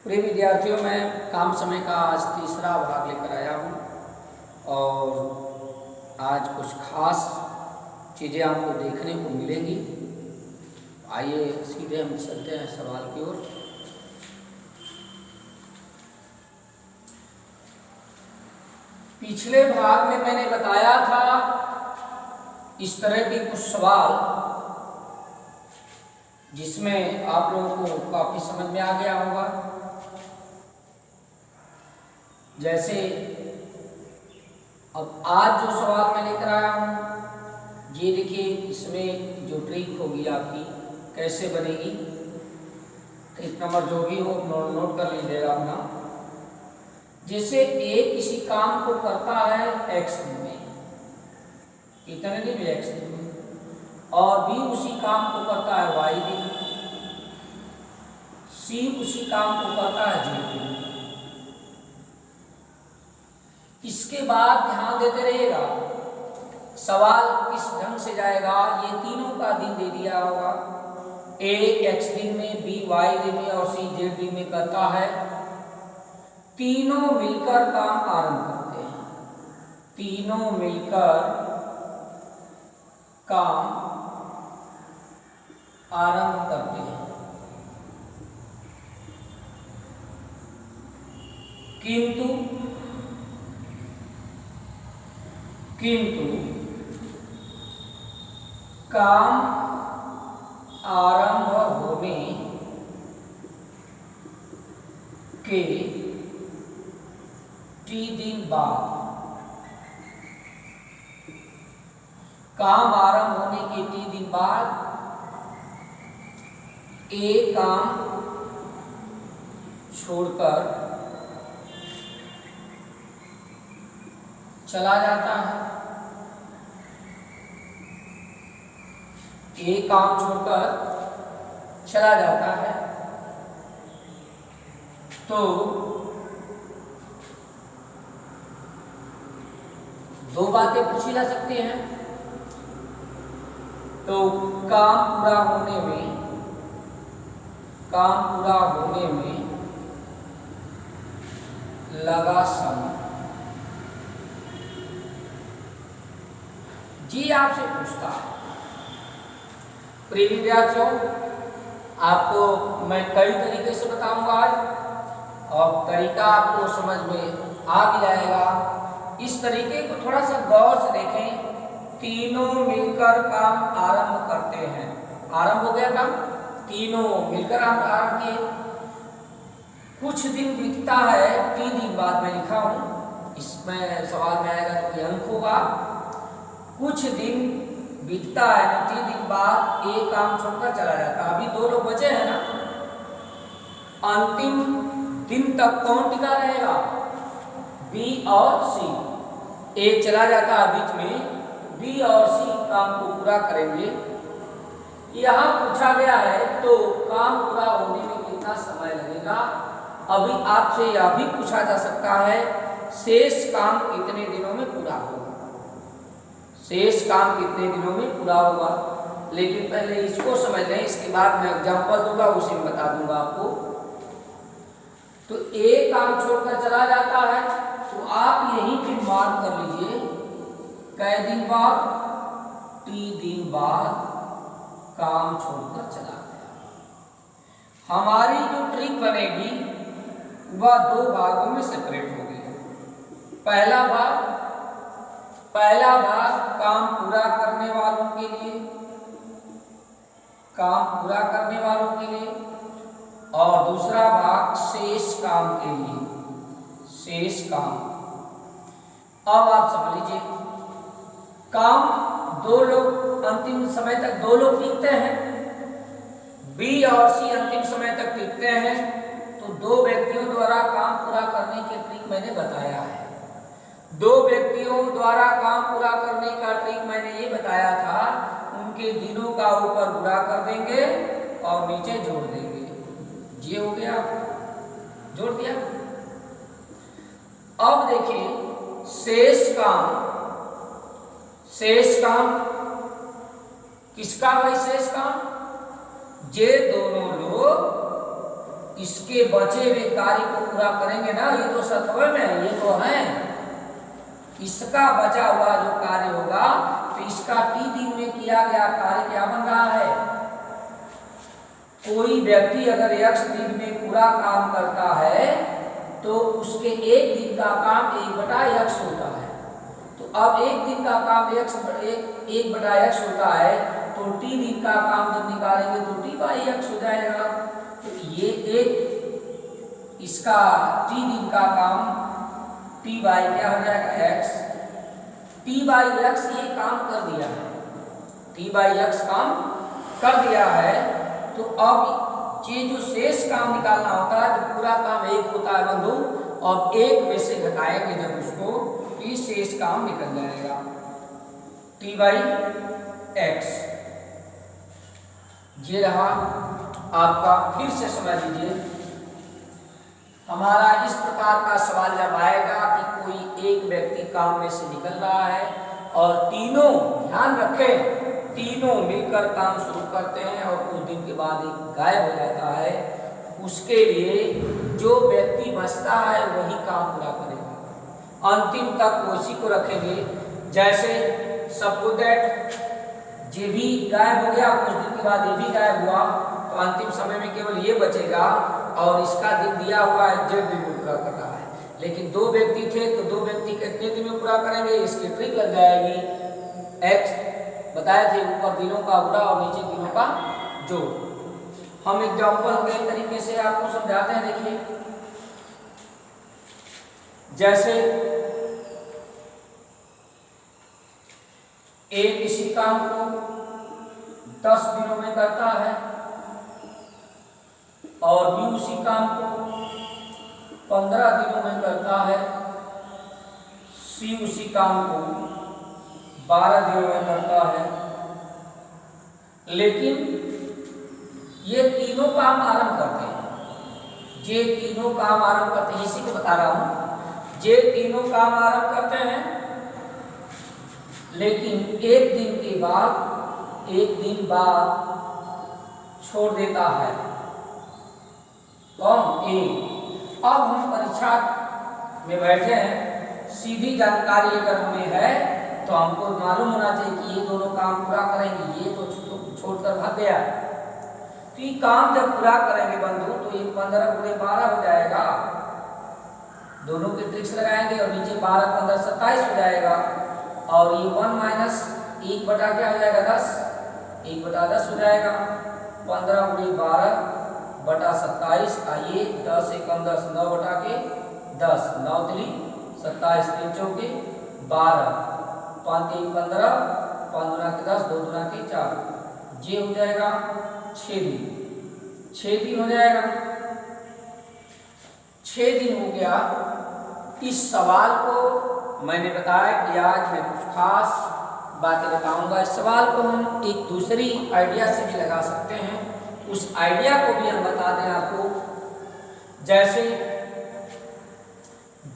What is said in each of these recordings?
प्रिय विद्यार्थियों, मैं काम समय का आज तीसरा भाग लेकर आया हूँ और आज कुछ खास चीज़ें आपको देखने को मिलेंगी। आइए सीधे हम चलते हैं सवाल की ओर। पिछले भाग में मैंने बताया था इस तरह के कुछ सवाल जिसमें आप लोगों को काफ़ी समझ में आ गया होगा। जैसे अब आज जो सवाल मैं लेकर आया हूँ, ये देखिए, इसमें जो ट्रिक होगी आपकी कैसे बनेगी। एक नंबर जो भी हो नोट कर लीजिएगा अपना। जैसे ए किसी काम को करता है एक्स दिन में, कितने दिन में, एक्स दिन में, और बी उसी काम को करता है वाई दिन, सी उसी काम को करता है जेड दिन। इसके बाद ध्यान देते रहिएगा, सवाल किस ढंग से जाएगा। ये तीनों का दिन दे दिया होगा, ए एक्स दिन में, बी वाई दिन में और सी जेड दिन में करता है। तीनों मिलकर काम आरंभ करते हैं, तीनों मिलकर काम आरंभ करते हैं। किंतु काम आरंभ होने के टी दिन बाद, काम आरंभ होने के टी दिन बाद ए काम छोड़कर चला जाता है। ए काम छोड़कर चला जाता है तो दो बातें पूछी जा सकती हैं। तो काम पूरा होने में लगा समय, जी आपसे पूछता है। प्रिय विद्यार्थियों, आपको मैं कई तरीके से बताऊंगा आज, और तरीका आपको समझ में आ भी जाएगा। इस तरीके को थोड़ा सा गौर से देखें। तीनों मिलकर काम आरंभ करते हैं, आरंभ हो गया काम, तीनों मिलकर आरंभ किए। कुछ दिन बीतता है, टी दिन बाद मैं लिखा हूं, इसमें सवाल में आएगा तो अंक होगा। कुछ दिन बीतता है, 3 दिन बाद ए काम छोड़कर चला जाता है। अभी दो लोग बचे हैं ना, अंतिम दिन तक कौन टिका रहेगा, बी और सी। ए चला जाता है बीच में, बी और सी काम को पूरा करेंगे। यहाँ पूछा गया है तो काम पूरा होने में कितना समय लगेगा। अभी आपसे यह भी पूछा जा सकता है, शेष काम कितने दिनों में पूरा होगा, शेष काम कितने दिनों में पूरा होगा। लेकिन पहले इसको समझ लें, इसके बाद मैं एग्जांपल दूंगा, उसी में बता दूंगा आपको। तो ए काम छोड़कर चला जाता है, तो आप यहीं पे मार्क कर लीजिए, कै दिन बाद, टी दिन बाद काम छोड़कर चला गया। हमारी जो ट्रिक बनेगी वह दो भागों में सेपरेट होगी। पहला भाग काम पूरा करने वालों के लिए, काम पूरा करने वालों के लिए, और दूसरा भाग शेष काम के लिए, शेष काम। अब आप समझ लीजिए, काम दो लोग अंतिम समय तक, दो लोग टिकते हैं, बी और सी अंतिम समय तक टिकते हैं। तो दो व्यक्तियों द्वारा काम पूरा करने की ट्रिक मैंने बताया है। दो व्यक्तियों द्वारा काम पूरा करने का ट्रिक मैंने ये बताया था, उनके दिनों का ऊपर गुणा कर देंगे और नीचे जोड़ देंगे। ये हो गया, जोड़ दिया। अब देखिए, शेष काम किसका भाई, शेष काम, ये दोनों लोग इसके बचे हुए कार्य को पूरा करेंगे ना, ये तो सत्वर में है, ये तो है। इसका बचा हुआ जो कार्य होगा तो इसका टी दिन में किया गया कार्य क्या बन रहा है। कोई व्यक्ति अगर x दिन में पूरा काम करता है तो उसके एक दिन का काम 1/x होता है। तो अब एक दिन का काम 1/x होता है तो t दिन का काम जब निकालेंगे तो t/x हो जाएगा। तो ये एक इसका t दिन का काम t बाई क्या हो जाएगा x, t/x ये काम कर दिया है, t/x काम कर दिया है। तो अब ये जो शेष काम निकालना होता है तो पूरा काम 1 होता है बंधु, और 1 में से घटाएंगे जब उसको तो ये शेष काम निकल जाएगा t/x। ये रहा आपका, फिर से समझ लीजिए। हमारा इस प्रकार का सवाल जब आएगा कि कोई एक व्यक्ति काम में से निकल रहा है और तीनों, ध्यान रखें, तीनों मिलकर काम शुरू करते हैं और कुछ दिन के बाद एक गायब हो जाता है, उसके लिए जो व्यक्ति बचता है वही काम पूरा करेगा, अंतिम तक उसी को रखेंगे। जैसे सपोज दैट ये भी गायब हो गया, कुछ दिन के बाद ये भी गायब हुआ, तो अंतिम समय में केवल ये बचेगा और इसका दिन दिया हुआ है z दिन में पूरा कर रहा है। लेकिन 2 व्यक्ति थे तो 2 व्यक्ति कितने दिन में पूरा करेंगे, इसकी ट्रिक लग जाएगी। x बताए थे, ऊपर दिनों का गुणा और नीचे दिनों का जोड़। हम एग्जाम्पल के तरीके से आपको समझाते हैं। देखिए, जैसे A किसी काम को 10 दिनों में करता है और B उसी काम को 15 दिनों में करता है, C उसी काम को 12 दिनों में करता है। लेकिन ये तीनों काम आरंभ करते हैं, ये तीनों काम आरंभ करते हैं, इसी को बता रहा हूं, ये तीनों काम आरंभ करते हैं। लेकिन एक दिन बाद छोड़ देता है कौन, ए। अब हम परीक्षा में बैठे हैं, सीधी जानकारी अगर हमें है तो हमको मालूम होना चाहिए कि ये दोनों काम पूरा करेंगे, ये तो छोड़कर भाग गया। तो ये काम जब पूरा करेंगे बंधु तो ये 15 × 12 हो जाएगा, दोनों के ट्रिक्स लगाएंगे और नीचे 12 15 27 हो जाएगा। और ये 1 माइनस 1 बटा क्या हो जाएगा 10, 1/10 हो जाएगा। 15 × 12 बटा 27, आइए 10 × 1 10, 9 बटा के 10, 9 × 3 27, 3 चौके 12, 5 × 1 15, 5 × 2 के 10, 2 × 2 के 4, ये हो जाएगा 6 दिन, 6 दिन हो जाएगा। 6 दिन हो गया। इस सवाल को मैंने बताया कि आज मैं कुछ खास बातें बताऊंगा। इस सवाल को हम एक दूसरी आइडिया से भी लगा सकते हैं, उस आइडिया को भी हम बता दें आपको। जैसे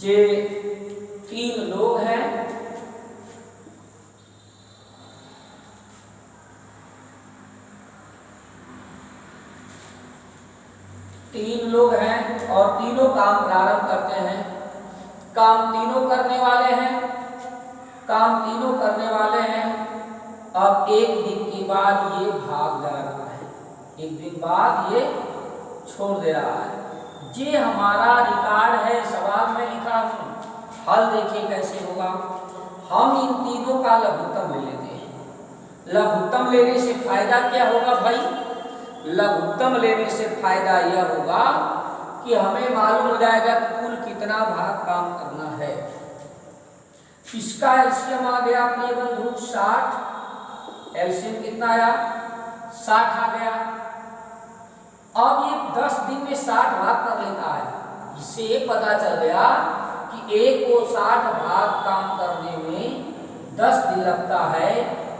जे 3 लोग हैं, और तीनों काम प्रारंभ करते हैं। काम तीनों करने वाले हैं। अब एक दिन के बाद ये भाग जा रहा है, एक दिन बाद ये छोड़ दे रहा है। ये हमारा रिकॉर्ड है, सवाल में लिखा हूं। हल देखिए कैसे होगा। हम इन तीनों का लघुत्तम ले लेते हैं। लघुत्तम लेने से फायदा क्या होगा भाई? लघुत्तम लेने से फायदा यह होगा कि हमें मालूम हो जाएगा कि कुल कितना भाग काम करना है। इसका एलसीएम आ गया अपने बंधु 60, एलसीएम कितना आया 60 आ गया। अब ये 10 दिन में 60 भाग कर लेता है। इससे ये पता चल गया कि A को 60 भाग काम करने में 10 दिन लगता है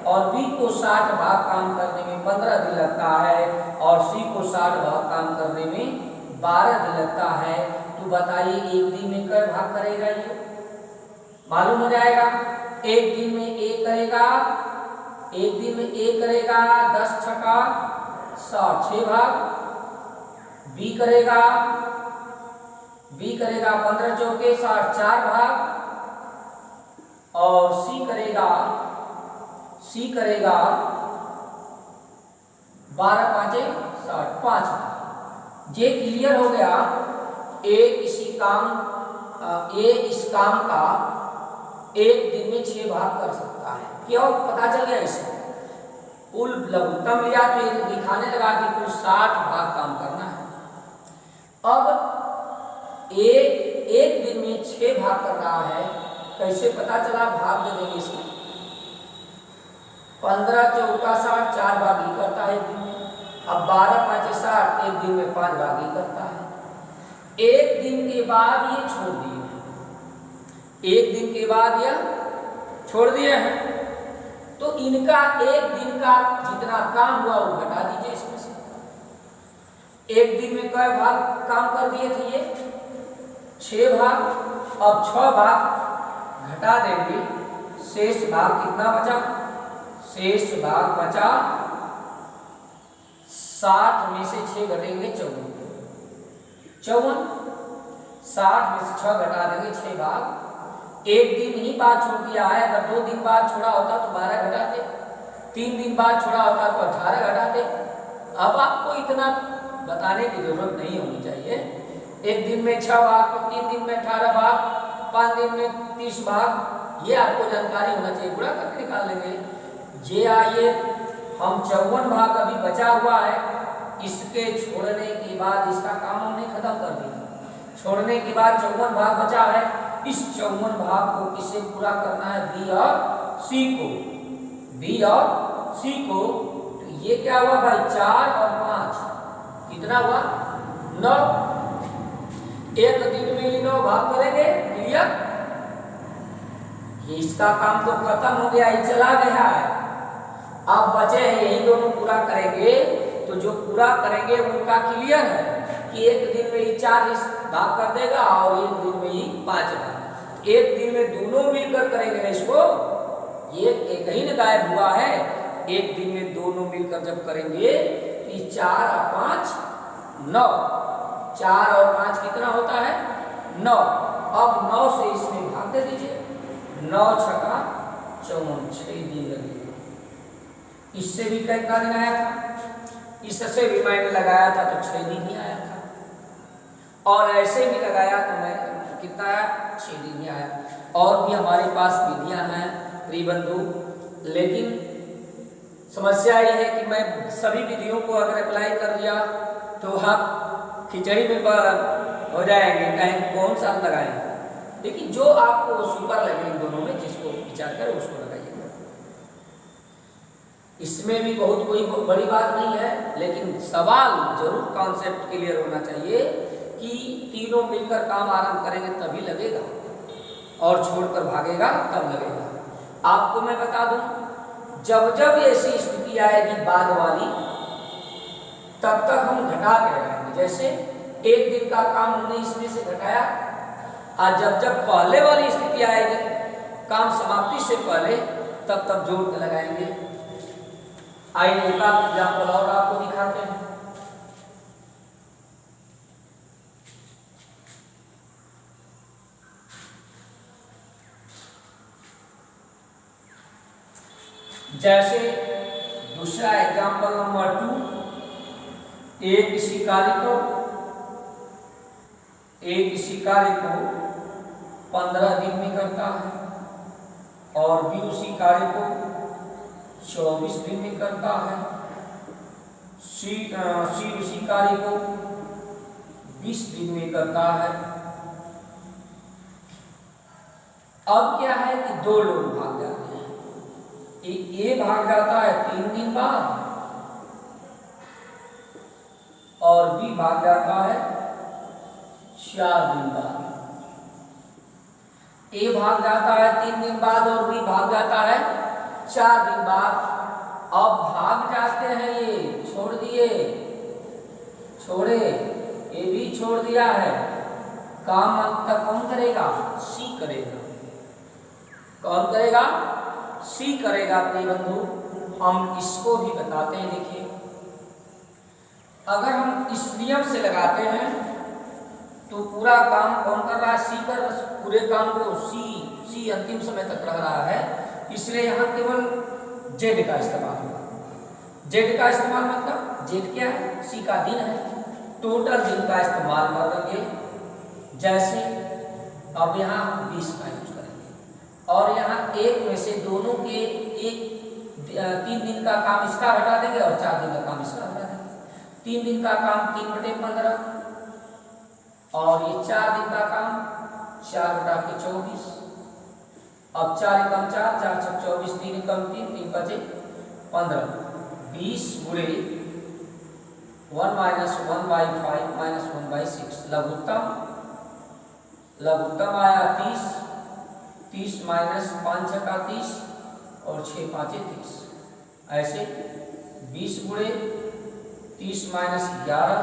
और B को 60 भाग काम करने में 15 दिन लगता है और C को 60 भाग काम करने में 12 दिन लगता है। तो बताइए एक दिन में कई भाग करेगा? ये मालूम हो जाएगा। एक दिन में A करेगा, एक दिन में A करेगा 10 × 6 = 6 भाग, बी करेगा 15 चौके 60 4 भाग, और सी करेगा 12 5 60 5 भाग। ये क्लियर हो गया। ए इस काम का एक दिन में 6 भाग कर सकता है। क्यों पता चल गया इसे? कुल लघुत्तम लिया तो ये दिखाने लगा कि कुल 60 भाग काम करना है। अब एक दिन में 6 भाग कर रहा है, कैसे पता चला? भाग दे देंगे इसमें। 15 चौका 60 4 भाग ही करता है एक दिन में। अब 12 5 60 एक दिन में 5 भाग ही करता है। एक दिन के बाद ये छोड़ दिए हैं, एक दिन के बाद यह छोड़ दिए हैं, तो इनका एक दिन का जितना काम हुआ वो घटा दीजिए इसमें से। एक दिन में कई भाग काम कर दिए थे ये? 6 भाग। अब 6 भाग घटा देंगे, शेष भाग कितना बचा? शेष भाग बचा 60 में से 6 घटेंगे 54। 60 में से 6 घटा देंगे 6 भाग। एक दिन ही बाद छोड़ दिया है, अगर 2 दिन बाद छोड़ा होता तो 12 घटाते, 3 दिन बाद छोड़ा होता तो 18 घटाते। अब आपको इतना बताने की जरूरत नहीं होनी चाहिए। एक दिन में 6 भाग, तो 3 दिन में 18 भाग, 5 दिन में 30 भाग, ये आपको जानकारी होना चाहिए। गुणा करके निकाल लेंगे। ये आइए हम 54 भाग अभी बचा हुआ है, इसके छोड़ने के बाद इसका काम हमने खत्म कर दिया। छोड़ने के बाद 54 भाग बचा है, इस 54 भाग को किसे पूरा करना है? बी और सी को। तो ये क्या हुआ भाई? 4 और 5 कितना हुआ? 9। एक दिन में 9 भाग करेंगे। क्लियर? ये इसका काम तो खत्म हो गया, ये चला गया है। अब बचे हैं यही दोनों पूरा करेंगे, तो जो पूरा करेंगे उनका क्लियर है कि एक दिन में ही 4 भाग कर देगा और एक दिन में ही 5 भाग। एक दिन में दोनों मिलकर करेंगे ना इसको, ये एक ही न गायब हुआ है। एक दिन में दोनों मिलकर जब करेंगे तो 4 और 5 9, 4 और 5 कितना होता है? 9। अब 9 से इसमें भाग दे दीजिए। 9 छका 54, 6 दिन लगेगा। इससे भी कितना दिन आया था? इससे भी मैंने लगाया था तो 6 दिन ही आया था, और ऐसे भी लगाया तो मैं कितना आया? 6 दिन ही आया। और भी हमारे पास विधियां हैं प्रिय बंधु, लेकिन समस्या ये है कि मैं सभी विधियों को अगर अप्लाई कर दिया तो आप खिचड़ी में हो जाएंगे, कहें कौन सा लगाएं। लेकिन जो आपको सुपर लगे इन दोनों में, जिसको विचार करें उसको लगाइएगा। इसमें भी बहुत कोई बड़ी बात नहीं है, लेकिन सवाल जरूर कॉन्सेप्ट क्लियर होना चाहिए कि तीनों मिलकर काम आरंभ करेंगे तभी लगेगा, और छोड़कर भागेगा तब लगेगा। आपको मैं बता दूं, जब जब ऐसी स्थिति आएगी बाद वाली, तब तक हम घटा के रहेंगे। जैसे एक दिन का काम हमने इसमें से घटाया, और जब जब पहले वाली स्थिति आएगी काम समाप्ति से पहले, तब तब जोड़ के लगाएंगे। आइए एक एग्जाम्पल और आपको दिखाते हैं। जैसे दूसरा एग्जाम्पल नंबर 2, एक शिकारी को 15 दिन में करता है, और बी उसी कार्य को 24 दिन में करता है। सी उसी कार्य को 20 दिन में करता है। अब क्या है कि 2 लोग भाग जाते हैं। ए भाग जाता है 3 दिन बाद, और बी भाग जाता है 4 दिन बाद। ए भाग जाता है 3 दिन बाद और बी भाग जाता है 4 दिन बाद। अब भाग जाते हैं, ये छोड़े, ये भी छोड़ दिया है। काम अंत तक कौन करेगा? सी करेगा। कौन करेगा? सी करेगा। प्रिय बंधु, हम इसको भी बताते हैं। देखिए, अगर हम इस नियम से लगाते हैं तो पूरा काम कौन कर रहा है, सी कर, पूरे काम को सी अंतिम समय तक रह रहा है, इसलिए यहाँ केवल जेड का इस्तेमाल होगा। जेड का इस्तेमाल मतलब जेड क्या है, सी का दिन है, टोटल दिन का इस्तेमाल करेंगे। जैसे अब यहाँ 20 का यूज करेंगे और यहाँ एक में से दोनों के एक 3 दिन का काम इसका हटा देंगे और 4 दिन का काम इसका हटा देंगे। 3 दिन का काम 3/15 और ये 4 दिन का काम 4/24। अब 4 एकम 4, 4 छक 24, 3 एकम 3, 3 बचे 15। 20 गुणे 1 - 1/5 - 1/6 लघुत्तम आया 30। 30 - 5 छका 30 और 6 पाँचे 30। ऐसे 20 गुणे 30 - 11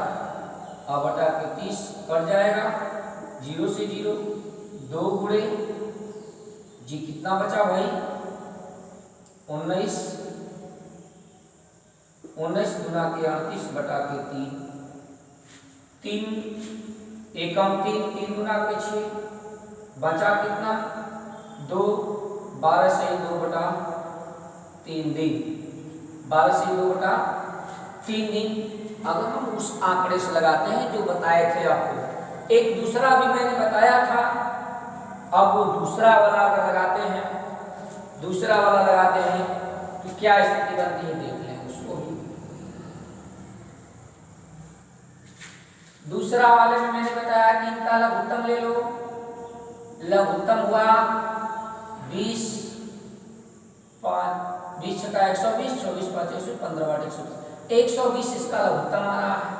अब बटा के 30 कट जाएगा, 0 से 0। 2 गुणे जी कितना बचा भाई, 19। 19 गुना के 38 बटा के 3। 3 एकम 3, 3 गुना के 6 बचा कितना 2। 12 से 2 बटा 3 दिन, 12 से 2 बटा 3 दिन। अगर हम उस आंकड़े से लगाते हैं जो बताए थे आपको, एक दूसरा भी मैंने बताया था, अब वो दूसरा वाला अगर लगाते हैं, दूसरा वाला लगाते हैं तो क्या स्थिति बनती है देख लें उसको भी। दूसरा वाले में मैंने बताया कि इनका लघुत्तम ले लो, लघुत्तम हुआ 20, 20 छक्का 120, 24 पाँच 15/120, 120 इसका लघुत्तम आ रहा है।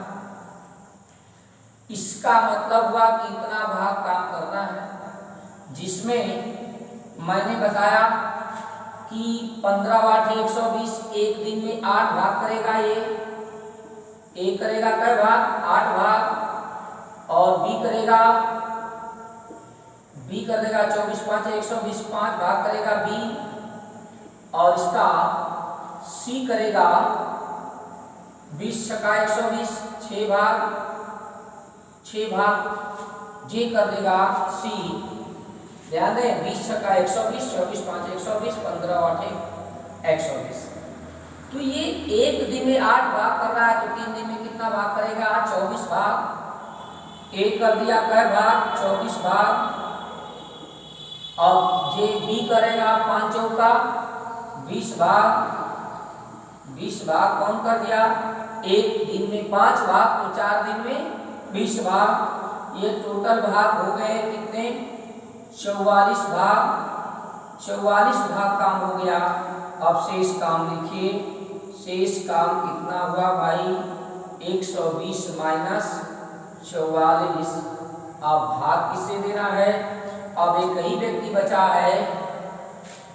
इसका मतलब हुआ कि इतना भाग काम करना है, जिसमें मैंने बताया कि 15/120 एक दिन में 8 भाग करेगा। ये करेगा कई भाग, 8 भाग, और बी कर देगा 24 5 120, 5 भाग करेगा बी, और इसका सी करेगा 20 छक्का 120, 6 भाग जे कर देगा सी। ध्यान दें, 20 छक्का 120, 24 5 120, 15/8 120। तो ये एक दिन में 8 भाग कर रहा है, तो 3 दिन में कितना भाग करेगा, 24 भाग। ए कर दिया कै भाग, 24 भाग। अब जे बी करेगा 5 चौका 20 भाग, 20 भाग कौन कर दिया, एक दिन में 5 भाग तो 4 दिन में 20 भाग। ये टोटल भाग हो गए कितने, 44 भाग। 44 भाग काम हो गया। अब शेष काम लिखिए, शेष काम कितना हुआ भाई, 120 माइनस 44। अब भाग किससे देना है, अब एक ही व्यक्ति बचा है,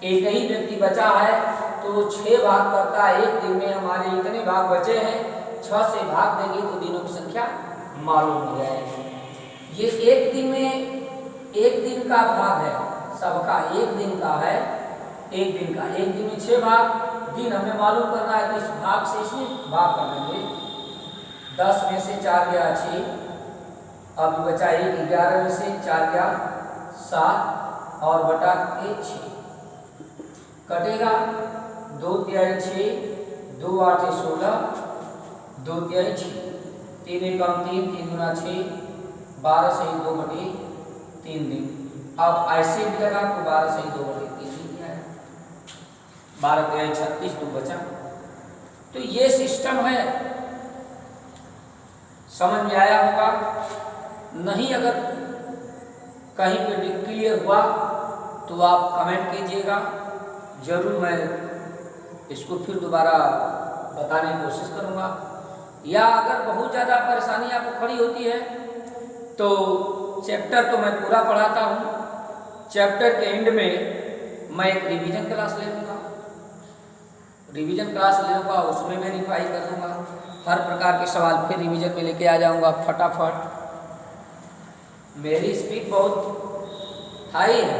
एक ही व्यक्ति बचा है तो 6 भाग करता है। एक दिन में हमारे इतने भाग बचे हैं, 6 से भाग देंगे तो दिनों की संख्या मालूम हो जाएगी। ये एक दिन में, एक दिन का भाग है सबका, एक दिन का है, एक दिन में 6 भाग, दिन हमें मालूम करना है तो इस भाग से इसमें भाग कर देंगे। 10 में से 4 गया 6, अब बचा 1, 11 में से 4 गया 7 और बटा के 6 कटेगा। 2 तिहाई 6, 2 8 16, 2 तिहाई 6, 3 एकम 3, 3 गुना 6, 12 से 2 बटे 3 दिन। अब ऐसे भी लगा तो 12 से 2 बटे 3 दिन क्या है, 12 तिहाई 36, 2 बचा। तो ये सिस्टम है, समझ में आया होगा। नहीं अगर कहीं पे क्लियर हुआ तो आप कमेंट कीजिएगा, जरूर मैं इसको फिर दोबारा बताने की कोशिश करूँगा। या अगर बहुत ज़्यादा परेशानी आपको खड़ी होती है तो चैप्टर तो मैं पूरा पढ़ाता हूँ, चैप्टर के एंड में मैं एक रिवीजन क्लास ले लूँगा, रिवीजन क्लास ले लूँगा, उसमें वेरीफाई कर दूँगा, हर प्रकार के सवाल फिर रिवीजन में लेके आ जाऊँगा फटाफट। मेरी स्पीड बहुत हाई है,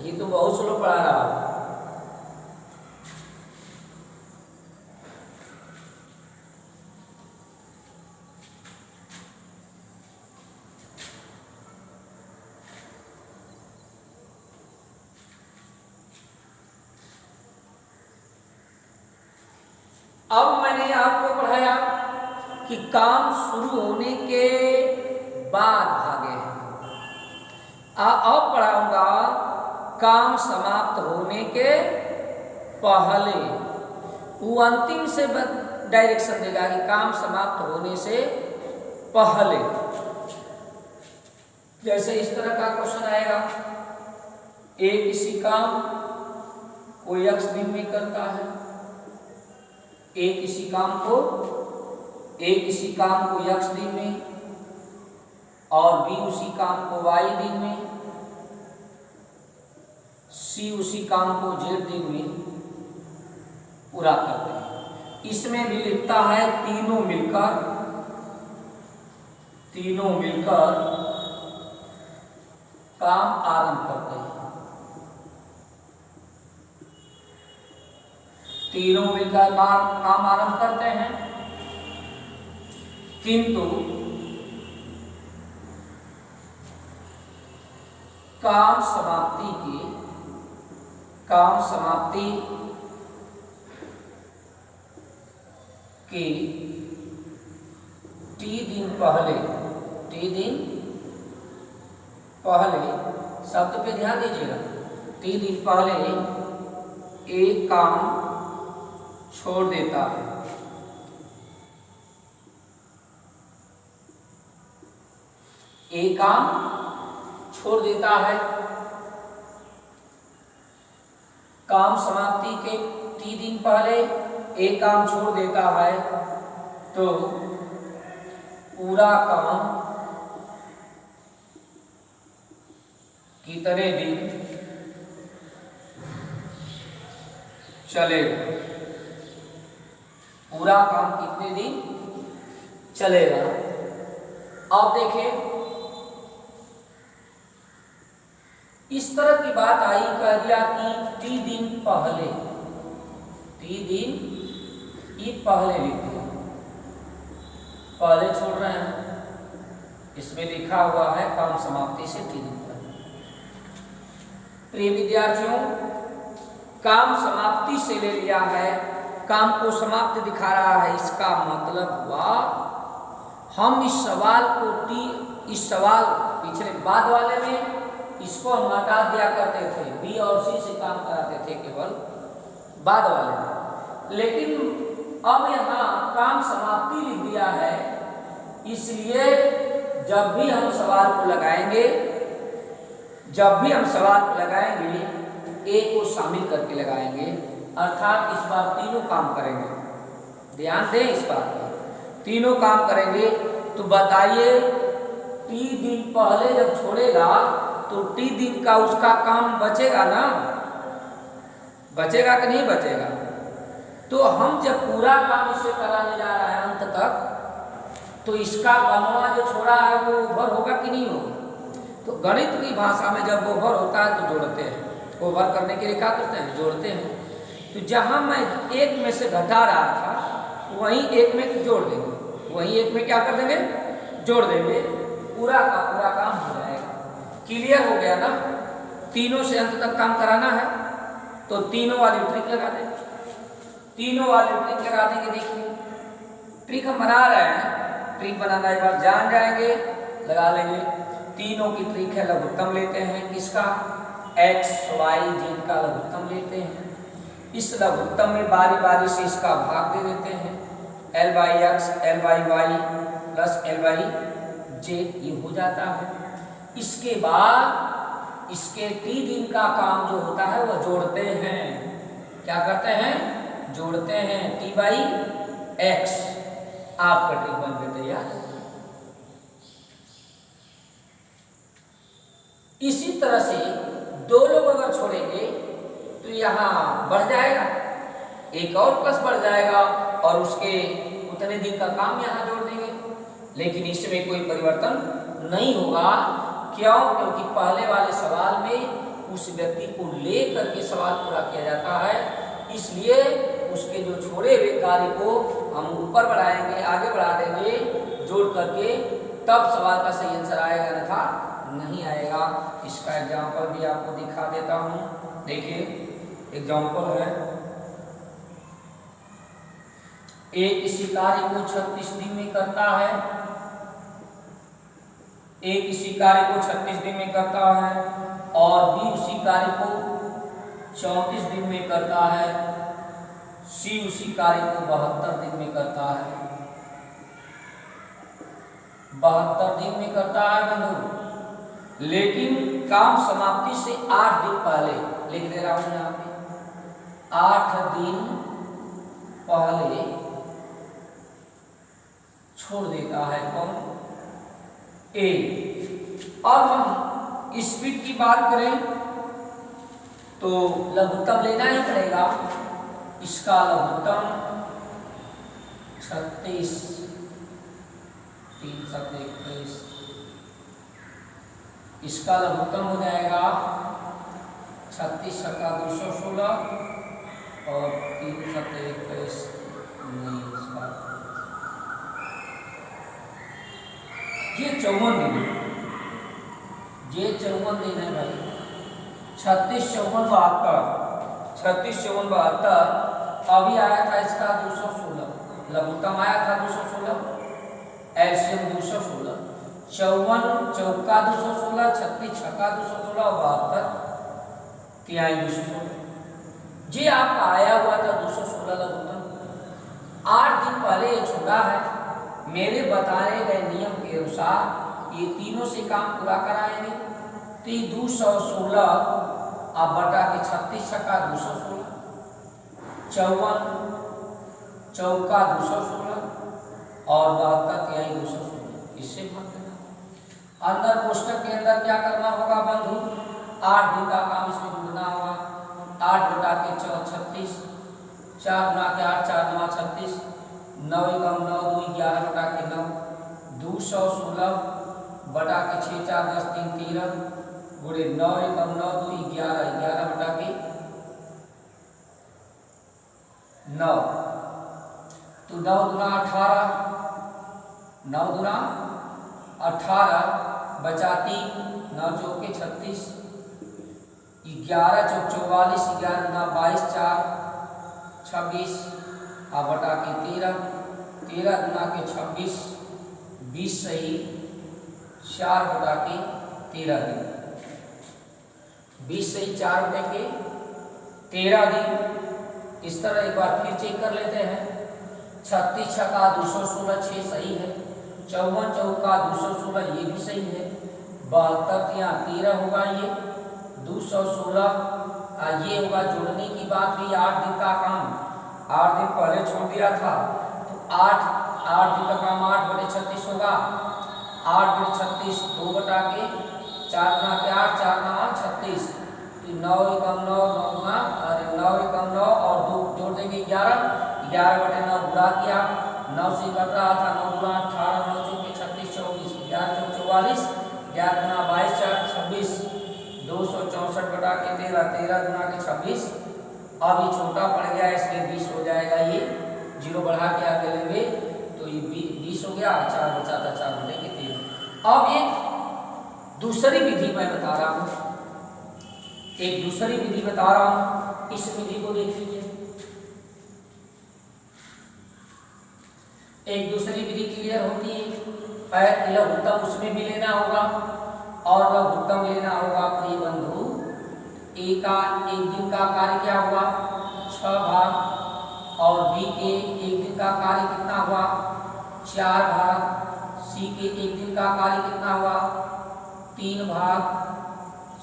ये तो बहुत स्लो पढ़ा रहा हूँ। अब मैंने आपको पढ़ाया कि काम शुरू होने के बाद भागे हैं। अब पढ़ाऊंगा काम समाप्त होने के पहले। वो अंतिम से डायरेक्शन देगा कि काम समाप्त होने से पहले। जैसे इस तरह का क्वेश्चन आएगा, ए किसी काम को x दिन में करता है, ए किसी काम को x दिन में और b उसी काम को y दिन में, c उसी काम को z दिन में पूरा करते हैं। इसमें भी लिखता है तीनों मिलकर काम आरंभ करते हैं। तीनों मिलकर काम आरंभ करते हैं, किंतु काम समाप्ति के टी दिन पहले शब्द पे ध्यान दीजिएगा। टी दिन पहले एक काम छोड़ देता है। एक काम छोड़ देता है। काम समाप्ति के टी दिन पहले एक काम छोड़ देता है तो पूरा काम कितने दिन चलेगा? पूरा काम कितने दिन चलेगा? अब देखें, इस तरह की बात आई, कह दिया कि टी दिन पहले, ये पहले लिख दिया, पहले छोड़ रहे हैं। इसमें लिखा हुआ है काम समाप्ति से टी दिन पहले। प्रिय विद्यार्थियों, काम समाप्ति से ले लिया है, काम को समाप्त दिखा रहा है। इसका मतलब हुआ हम इस सवाल पिछले बाद वाले में इसको हम हटा दिया करते थे, बी और सी से काम कराते थे केवल बाद वाले में, लेकिन अब यहाँ काम समाप्ति लिख दिया है। इसलिए जब भी हम सवाल को लगाएंगे ए को शामिल करके लगाएंगे, अर्थात इस बार तीनों काम करेंगे। ध्यान दें इस बात पर, तीनों काम करेंगे। तो बताइए, टी दिन पहले जब छोड़ेगा तो टी दिन का उसका काम बचेगा ना? बचेगा कि नहीं बचेगा? तो हम जब पूरा काम इसे कराने जा रहे हैं अंत तक, तो इसका कामवा जो छोड़ा है वो ओवर होगा कि नहीं होगा? तो गणित की भाषा में जब ओवर होता है तो जोड़ते हैं। ओवर करने के लिए क्या करते हैं? जोड़ते हैं। तो जहां मैं एक में से घटा रहा था वहीं एक में जोड़ देंगे, वहीं एक में क्या कर देंगे? जोड़ देंगे। पूरा का पूरा काम हो जाएगा। क्लियर हो गया ना? तीनों से अंत तक काम कराना है तो तीनों वाली ट्रिक लगा देंगे। देखिए, ट्रिक हम बना रहे हैं, ट्रिक बनाना एक बार जान जाएंगे, लगा लेंगे। तीनों की ट्रिक है, लघुत्तम लेते हैं किसका? x, y, z का लघुत्तम लेते हैं। इस लघुत्तम में बारी बारी से इसका भाग दे देते हैं। l/x, l/y प्लस l/z ये हो जाता है। इसके बाद इसके टी दिन का काम जो होता है वह जोड़ते हैं। क्या करते हैं? जोड़ते हैं t/x। आपका ट्रिक बन गया तैयार। इसी तरह से दो लोग अगर छोड़ेंगे तो यहाँ बढ़ जाएगा, एक और प्लस बढ़ जाएगा और उसके उतने दिन का काम यहाँ जोड़ देंगे। लेकिन इसमें कोई परिवर्तन नहीं होगा। क्यों? क्योंकि पहले वाले सवाल में उस व्यक्ति को ले करके सवाल पूरा किया जाता है, इसलिए उसके जो छोड़े हुए कार्य को हम ऊपर बढ़ाएंगे, आगे बढ़ा देंगे जोड़ करके, तब सवाल का सही आंसर आएगा, अन्यथा नहीं आएगा। इसका एग्जाम्पल भी आपको दिखा देता हूँ। देखिए, एग्जाम्पल है एक इसी कार्य को 36 दिन में करता है, एक इसी कार्य को 36 दिन में करता है, और बी उसी कार्य को 34 दिन में करता है, सी उसी कार्य को 72 दिन में करता है, 72 दिन में करता है बंधु। लेकिन काम समाप्ति से 8 दिन पहले, लिख दे रहा हूं यहाँ पे, 8 दिन पहले छोड़ देता है कौन? ए। अब हम स्पीड की बात करें तो लघुत्तम लेना ही पड़ेगा। इसका लघुत्तम 36 3 7 21, इसका लघुत्तम हो जाएगा 36 छक्का 216 और 3 7 21 ये 54 दिन है, ये 54 दिन है भाई। 36 54 72, 36 54 72, अभी आया था इसका 216, लघुत्तम आया था 216, एलसीएम 216, 54 चौका 216, 36 छक्का 216 और 72 तिहाई 216, जी आपका आया हुआ था 216 लघुत्तम। 8 दिन पहले ये छोड़ा है। मेरे बताए गए नियम के अनुसार ये तीनों से काम पूरा कराएंगे तो 216 अब बटा के 36 छक्का 216, 54 चौका 216 और 72 तिहाई 216, इससे भाग देना। अंदर कोष्टक के अंदर क्या करना होगा बंधु? 8 दिन का काम इसमें जुड़ना होगा। 8 बटा के 36, 4 गुना के 8 4 9 36, 9 एकम 9 2 11 बटा के 9, 216 बटा के 6 4 10 3 13 गुणे 9 एकम 9 2 11 11 बटा के 9, तो 9 दूना 18, 9 दूना 18 बचा 3, 9 चौके 36, 11 चौक 44, 11 गुना 22 4 26 अब बटा के 13, 13 गुना के 26 20 सही 4 बटा के 13 दिन, 20 सही 4 बटे के 13 दिन। इस तरह एक बार फिर चेक कर लेते हैं। 36 छक्का 216 6 सही है, 54 चौका 216 ये भी सही है, 72 यहाँ 13 होगा, ये 216 ये होगा। जोड़ने की बात हुई, 8 दिन का काम 8 दिन पहले छोड़ दिया था तो 8 दिन का काम 8 बटे 36 होगा, 8 बटे 36 2 बटा के 4 गुना के 8 4 9 36, 9 एकम 9 9 गुना अरे 9 एकम 9 और 2 जोड़ देंगे 11, 11 बटे 9 गुणा किया, 9 से कट रहा था, 9 गुना 18 9 चौके 36 24, 11 चौक 44, 11 गुना 22 4 26, 264 बटा के 13, 13 गुना के 26। अब ये छोटा पड़ गया इसलिए 20 हो जाएगा, ये 0 बढ़ा के आगे लेंगे तो ये 20 हो गया, 4 बचा था 4 बटे के 13। अब एक दूसरी विधि मैं बता रहा हूँ, एक दूसरी विधि बता रहा हूँ, इस विधि को देख लीजिए। एक दूसरी विधि क्लियर होती है, लघुत्तम उसमें भी लेना होगा और लघुत्तम लेना होगा प्रिय बंधु। एक दिन का कार्य क्या हुआ? 6 भाग, और बी के एक दिन का कार्य कितना हुआ? 4 भाग, सी के एक दिन का कार्य कितना हुआ? 3 भाग,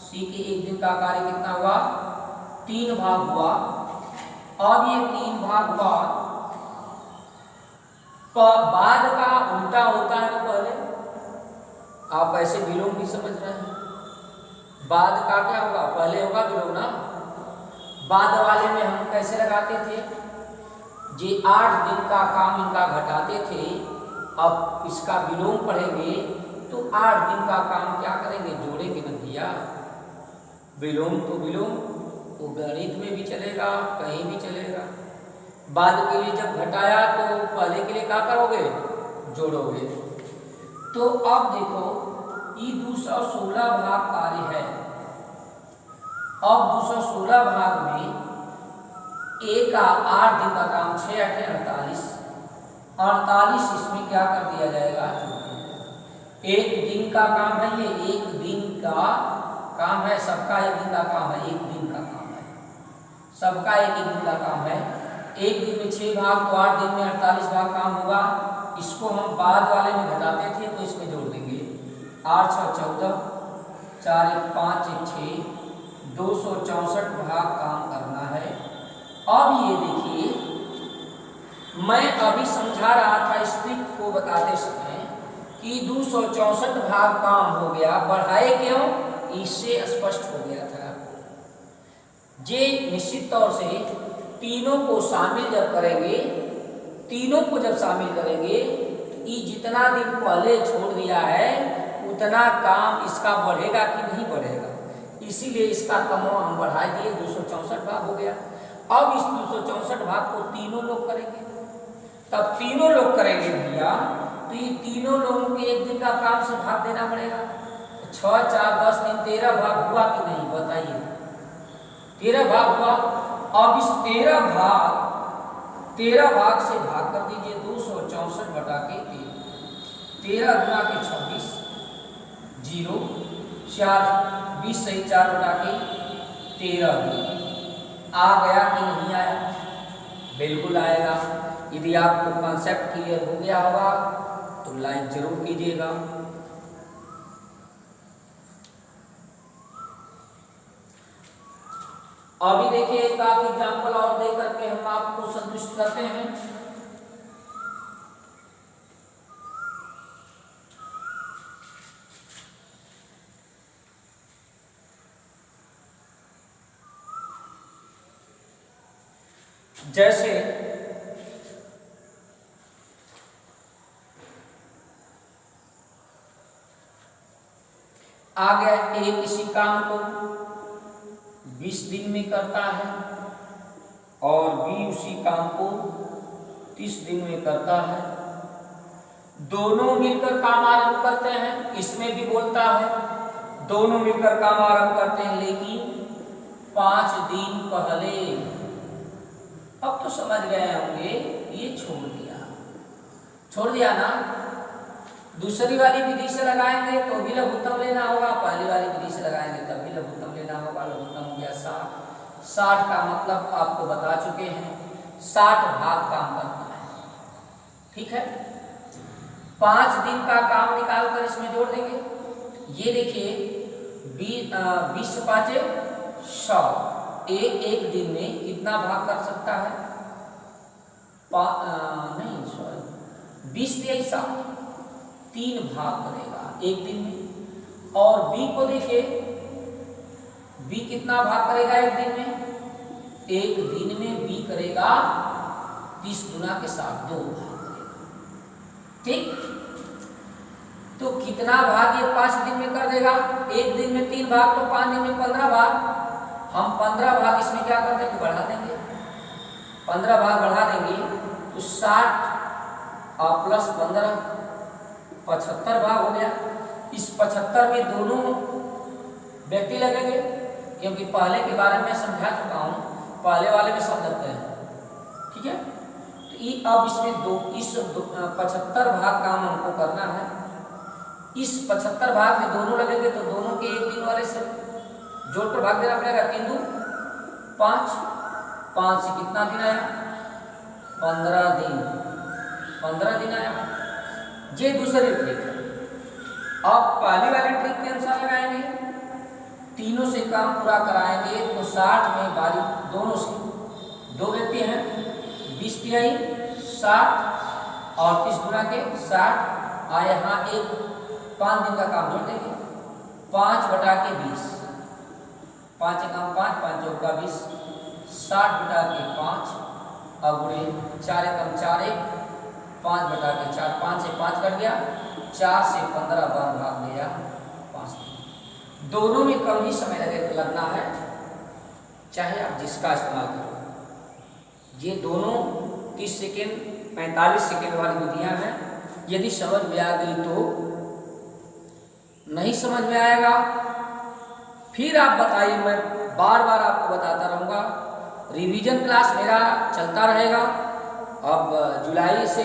सी के एक दिन का कार्य कितना हुआ? 3 भाग हुआ। अब ये 3 भाग हुआ, बाद का उल्टा होता है ना पहले, आप ऐसे विलोम भी समझ रहे हैं। बाद का क्या होगा? पहले होगा विलोम ना। बाद वाले में हम कैसे लगाते थे? जे 8 दिन का काम इनका घटाते थे, अब इसका विलोम पढ़ेंगे तो 8 दिन का काम क्या करेंगे? जोड़ेंगे ना भैया। विलोम तो विलोम वो गणित में भी चलेगा, कहीं भी चलेगा। बाद के लिए जब घटाया तो पहले के लिए क्या करोगे? जोड़ोगे। तो अब देखो ये 216 भाग कार्य है। अब 216 भाग में एक का 8 दिन का काम 6 8 48, 48 इसमें क्या कर दिया जाएगा, जोड़ दिया जाएगा। एक दिन का काम है, ये एक दिन का काम है, सबका एक दिन का काम है, एक दिन का काम है, सबका एक एक दिन का काम है। एक दिन में 6 भाग तो 8 दिन में 48 भाग काम होगा। इसको हम बाद वाले में घटाते थे तो इसमें जोड़ देंगे। 8 6 14, 4 1 5 1 6, 264 भाग काम करना है। अब ये देखिए, मैं अभी समझा रहा था इस ट्रिक को बताते समय कि 264 भाग काम हो गया, बढ़ाए क्यों, इससे स्पष्ट हो गया था। जे निश्चित तौर से तीनों को शामिल जब करेंगे, तीनों को जब शामिल करेंगे तो ये जितना दिन पहले छोड़ दिया है उतना काम इसका बढ़ेगा कि नहीं बढ़ेगा, इसीलिए इसका कमवा हम बढ़ा दिए, 264 भाग हो गया। अब इस 264 भाग को तीनों लोग करेंगे, तब तीनों लोग करेंगे भैया, तो ये तीनों लोगों के एक दिन का काम से भाग देना पड़ेगा। 6 4 10 दिन 13 भाग हुआ कि नहीं, बताइए, 13 भाग हुआ। अब इस 13 भाग से भाग कर दीजिए 264 बटा के 13 गुना के 26, 0 4 20 सही 4 बटा के 13 आ गया कि नहीं आया, बिल्कुल आएगा। यदि आपको कॉन्सेप्ट क्लियर हो गया होगा तो लाइक जरूर कीजिएगा। अभी देखिए एक आध एग्जाम्पल और दे करके हम आपको संतुष्ट करते हैं। जैसे आ गया ए किसी काम को 20 दिन में करता है और बी उसी काम को 30 दिन में करता है, दोनों मिलकर काम आरंभ करते हैं। इसमें भी बोलता है दोनों मिलकर काम आरंभ करते हैं, लेकिन 5 दिन पहले। अब तो समझ गए होंगे, ये छोड़ दिया ना। दूसरी वाली विधि से लगाएंगे तो भी लघुत्तम लेना होगा, पहली वाली विधि से लगाएंगे तब भी लघुत्तम लेना होगा। लघुत्तम हो गया 60। 60 का मतलब आपको बता चुके हैं, 60 भाग काम करता है, ठीक है। 5 दिन का काम निकाल कर इसमें जोड़ देंगे। ये देखिए 20 से 5 100, एक दिन में कितना भाग कर सकता है, नहीं सॉरी 20 दिया 60, 3 भाग करेगा एक दिन में। और बी को देखिए, बी कितना भाग करेगा एक दिन में, एक दिन में बी करेगा 30 गुना के साथ 2 भाग करेगा, ठीक। तो कितना भाग ये 5 दिन में कर देगा, एक दिन में 3 भाग, तो 5 दिन में 15 भाग। हम 15 भाग इसमें क्या कर देंगे, बढ़ा देंगे, 15 भाग बढ़ा देंगे तो 60 प्लस 15 75 भाग हो गया। इस 75 में दोनों व्यक्ति लगेंगे, क्योंकि पहले के बारे में समझा चुका हूँ, पहले वाले में सब लगते हैं, ठीक है। तो अब इसमें इस 75 भाग काम हमको करना है। इस 75 भाग में दोनों लगेंगे तो दोनों के एक दिन वाले से जोड़कर भाग देना पड़ेगा। 3 2 5, 5 से कितना दिन आया, 15 दिन, 15 दिन आया। ये दूसरी ट्रिक है। अब पहली वाली ट्रिक के अनुसार लगाएंगे, तीनों से काम पूरा कराएंगे तो 60 में बारी दोनों से, 2 व्यक्ति हैं, 20 तिहाई 60 और 30 गुना के 60 आए। यहाँ एक 5 दिन का काम जोड़ देंगे, 5 बटा के 20, 5 एकम 5, 5 चौका 20, 60 बटा के 5 अगुणे 4 एकम 4 1, 5 बटा के 4, 5 से 5 कट गया, 4 से 15 बार भाग दिया 5 दिन। दोनों में कम ही समय लगना है, चाहे आप जिसका इस्तेमाल करो। ये दोनों 30 सेकेंड 45 सेकेंड वाली विधियां हैं। यदि समझ में आ गई तो, नहीं समझ में आएगा फिर आप बताइए, मैं बार बार आपको बताता रहूँगा। रिवीजन क्लास मेरा चलता रहेगा। अब जुलाई से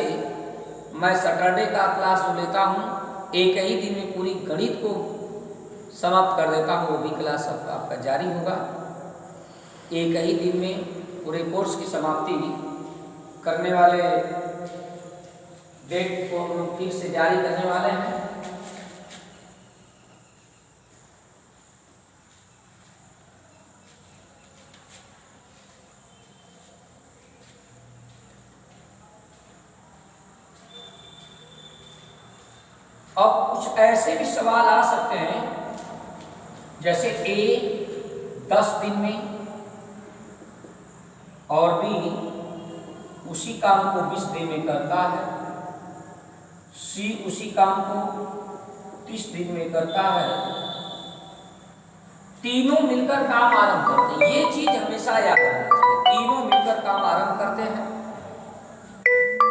मैं सैटरडे का क्लास जो लेता हूँ एक ही दिन में पूरी गणित को समाप्त कर देता हूँ, वो भी क्लास आपका जारी होगा। एक ही दिन में पूरे कोर्स की समाप्ति करने वाले डेट को हम लोग फिर से जारी करने वाले हैं। अब कुछ ऐसे भी सवाल आ सकते हैं जैसे ए 10 दिन में और बी उसी काम को 20 दिन में करता है, सी उसी काम को 30 दिन में करता है, तीनों मिलकर काम आरंभ करते हैं। ये चीज हमेशा याद रखना चाहिए, तीनों मिलकर काम आरंभ करते हैं